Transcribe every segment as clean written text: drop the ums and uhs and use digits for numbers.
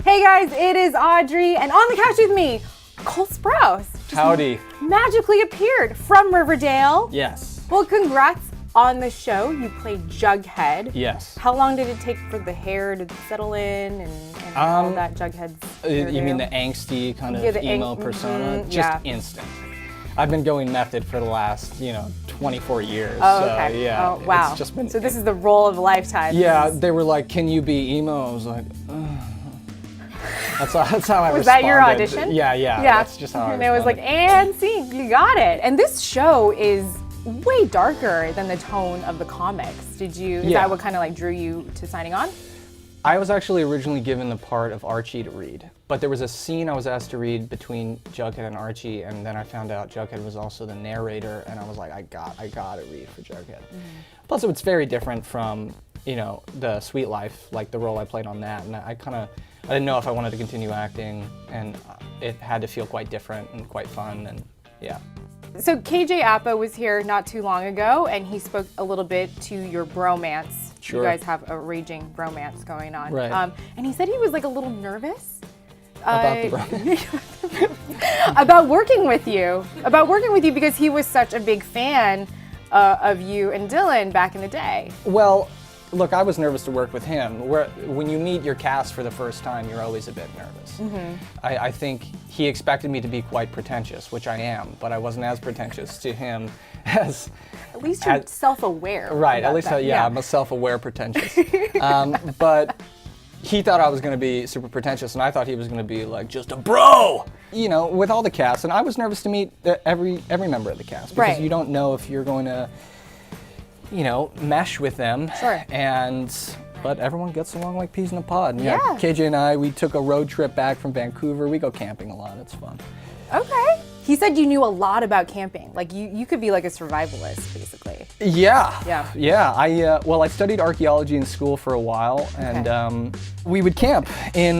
Hey guys, it is Audrey, and on the couch with me, Cole Sprouse. Howdy. Magically appeared from Riverdale. Yes. Well, congrats on the show. You played Jughead. Yes. How long did it take for the hair to settle in and all that Jughead's You mean the angsty kind of emo persona? Just instant. I've been going method for the last, 24 years. Oh, okay. So, yeah. Oh, wow. It's just been, so this is the role of a lifetime. Yeah, they were like, "Can you be emo?" I was like, ugh. That's how I responded. Was that your audition? Yeah. That's just how I responded. And it was like, and scene, you got it. And this show is way darker than the tone of the comics. Is that what kind of like drew you to signing on? I was actually originally given the part of Archie to read, but there was a scene I was asked to read between Jughead and Archie, and then I found out Jughead was also the narrator, and I was like, I got to read for Jughead. Plus, it's very different from, the Sweet Life, like the role I played on that, and I didn't know if I wanted to continue acting, and it had to feel quite different and quite fun, and yeah. So KJ Apa was here not too long ago, and he spoke a little bit to your bromance. Sure. You guys have a raging bromance going on. Right. And he said he was like a little nervous About the bromance. about working with you. Because he was such a big fan of you and Dylan back in the day. Well, look, I was nervous to work with him. When you meet your cast for the first time, you're always a bit nervous. I think he expected me to be quite pretentious, which I am, but I wasn't as pretentious to him as... At least you're self-aware. Right, at least, I'm a self-aware pretentious. But he thought I was going to be super pretentious, and I thought he was going to be like, just a bro! With all the cast, and I was nervous to meet every member of the cast, because you don't know if you're going to, mesh with them. Sure. But everyone gets along like peas in a pod. Yeah. KJ and I, we took a road trip back from Vancouver. We go camping a lot, it's fun. Okay. He said you knew a lot about camping. Like you could be like a survivalist, basically. Yeah. I studied archaeology in school for a while, and we would camp in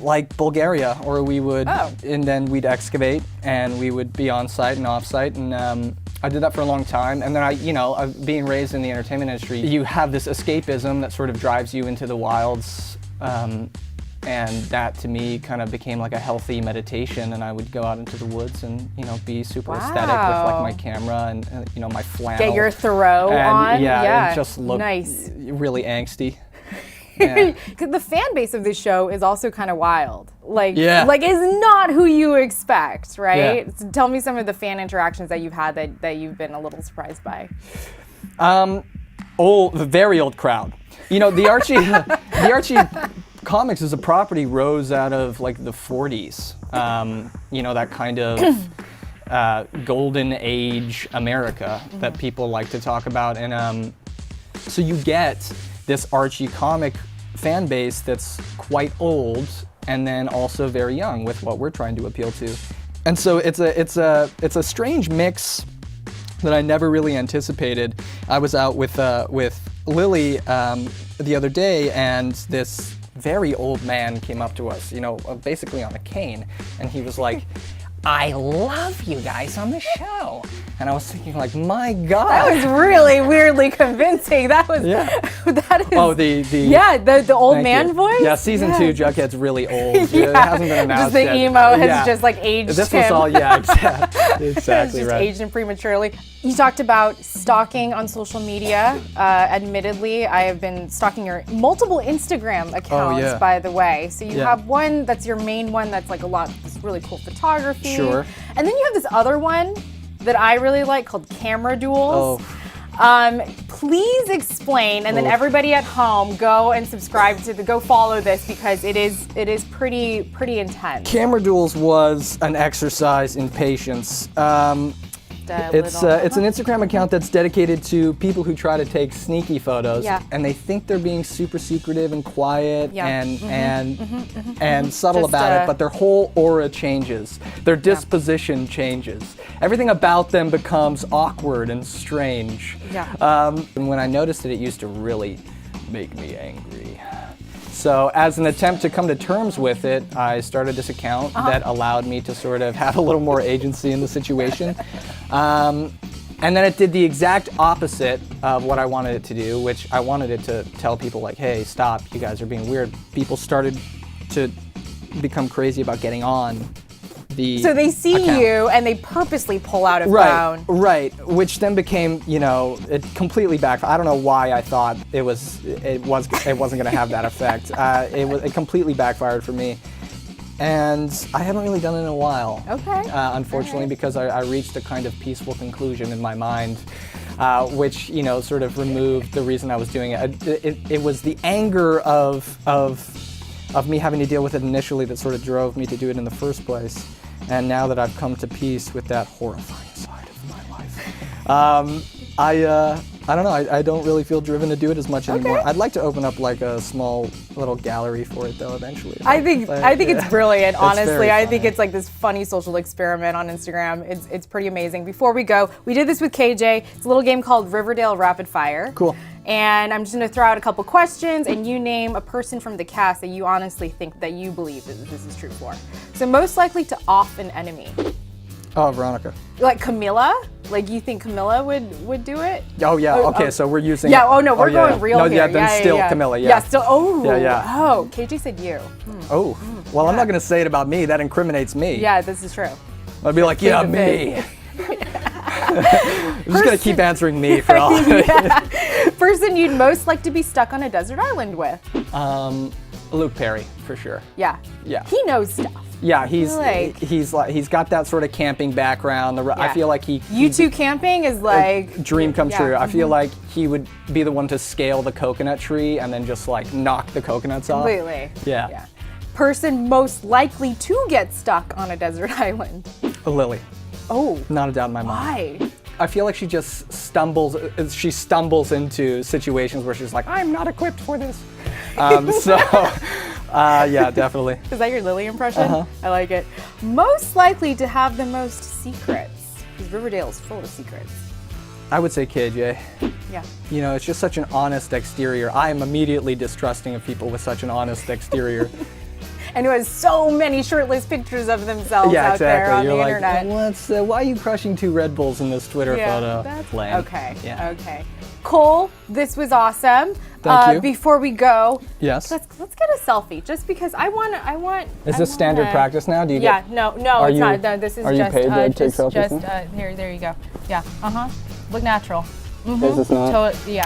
like Bulgaria, or we would, and then we'd excavate, and we would be on site and off site, and I did that for a long time, and then being raised in the entertainment industry, you have this escapism that sort of drives you into the wilds, and that to me kind of became like a healthy meditation, and I would go out into the woods and be super aesthetic with like my camera and my flannel. Get your Thoreau on. Yeah, and just look really angsty. Yeah. The fan base of this show is also kind of wild. Like is not who you expect, right? Yeah. So tell me some of the fan interactions that you've had that you've been a little surprised by. The very old crowd. The Archie comics as a property rose out of like the 40s. That kind of golden age America that people like to talk about, and so you get this Archie comic fan base that's quite old and then also very young with what we're trying to appeal to. And so it's a strange mix that I never really anticipated. I was out with Lily the other day, and this very old man came up to us, basically on a cane, and he was like, "I love you guys on the show." And I was thinking, like, my God. That was really weirdly convincing. That was, that is. Oh, the old man voice? Yeah, season 2, Jughead's really old. It hasn't been announced yet. Just the emo has just like aged this him. Was all, exactly It's just aged him prematurely. You talked about stalking on social media. Admittedly, I have been stalking your multiple Instagram accounts, by the way. So you have one that's your main one that's like this really cool photography. Sure. And then you have this other one that I really like called Camera Duels. Please explain, and then everybody at home go and subscribe go follow this, because it is pretty intense. Camera Duels was an exercise in patience. It's an Instagram account that's dedicated to people who try to take sneaky photos, and they think they're being super secretive and quiet and subtle about it, but their whole aura changes. Their disposition changes. Everything about them becomes awkward and strange. And when I noticed it used to really make me angry. So as an attempt to come to terms with it, I started this account that allowed me to sort of have a little more agency in the situation. And then it did the exact opposite of what I wanted it to do, which I wanted it to tell people like, hey, stop, you guys are being weird. People started to become crazy about getting on the So they see account. you and they purposely pull out a phone. Right, which then became, it completely backfired. I don't know why I thought it wasn't going to have that effect. It completely backfired for me. And I haven't really done it in a while. Okay. Unfortunately, because I reached a kind of peaceful conclusion in my mind, which sort of removed the reason I was doing it. It was the anger of me having to deal with it initially that sort of drove me to do it in the first place. And now that I've come to peace with that horrifying side of my life, I don't know. I don't really feel driven to do it as much anymore. Okay. I'd like to open up like a small little gallery for it though eventually. I think it's brilliant. Honestly, very I think funny. it's like this funny social experiment on Instagram. It's pretty amazing. Before we go, we did this with KJ. It's a little game called Riverdale Rapid Fire. Cool. And I'm just going to throw out a couple questions, and you name a person from the cast that you honestly think that you believe that this is true for. So most likely to off an enemy. Oh, Veronica. Like Camilla? Like you think Camilla would do it? Oh yeah. Okay, so we're using. Yeah. Oh no, we're going real no, here. Yeah, then still Camilla. Yeah. Yeah. Still. Oh. Yeah. Oh, KJ said you. Oh. Well, I'm not gonna say it about me. That incriminates me. Yeah, this is true. I'd be like, yeah, me. I'm just gonna keep answering me for all. Person you'd most like to be stuck on a desert island with. Luke Perry, for sure. Yeah. Yeah. He knows stuff. Yeah, he's Like- got that sort of camping background. I feel like You two camping is like dream come true. I feel Mm-hmm. like he would be the one to scale the coconut tree and then just like knock the coconuts off. completely. Yeah. Person most likely to get stuck on a desert island. Lily, Oh. not a doubt in my mind. Why? I feel like she just stumbles into situations where she's like, I'm not equipped for this. Yeah, definitely. Is that your Lily impression? I like it. Most likely to have the most secrets. Because Riverdale is full of secrets. I would say KJ. Yeah. It's just such an honest exterior. I am immediately distrusting of people with such an honest exterior. And who has so many shirtless pictures of themselves Yeah, out there exactly. on You're the like, internet. why are you crushing 2 Red Bulls in this Twitter photo? That's Lame. okay. Yeah. Okay. Cole, this was awesome. Thank you. Before we go, Yes. let's get a selfie, just because I want. Is this standard practice now? Do you Yeah. get? No, Are it's you- not. No, this is are you just paid to take just selfies now? here. There you go. Yeah. Look natural. Is this not? Yeah.